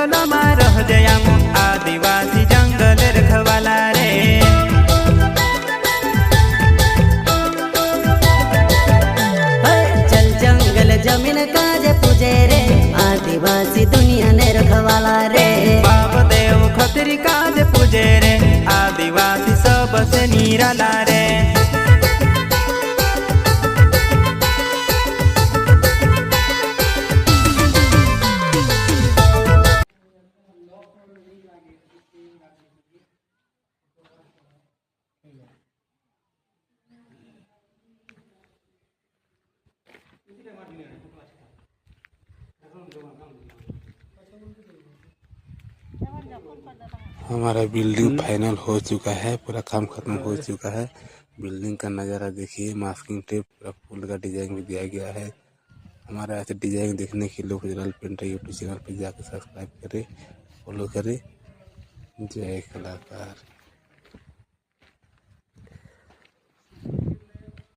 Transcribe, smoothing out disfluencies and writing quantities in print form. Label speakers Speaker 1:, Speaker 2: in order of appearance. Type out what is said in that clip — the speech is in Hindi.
Speaker 1: जंगल में रह जयाम आदिवासी जंगल रखवाला रे।
Speaker 2: चल जंगल जमीन काज पूजे रे आदिवासी दुनिया ने रखवाला रे।
Speaker 1: बाप देव खतरी काज पूजे रे आदिवासी सबसे निराला रे।
Speaker 3: हमारा बिल्डिंग फाइनल हो चुका है, पूरा काम खत्म हो चुका है। बिल्डिंग का नज़ारा देखिए, मास्किंग टेप पूरा फूल का डिजाइन भी दिया गया है। हमारा ऐसे डिजाइन देखने के लिए गुजराल पेंटर यूट्यूब चैनल पर जाकर सब्सक्राइब करें, फॉलो करें। जय कलाकार।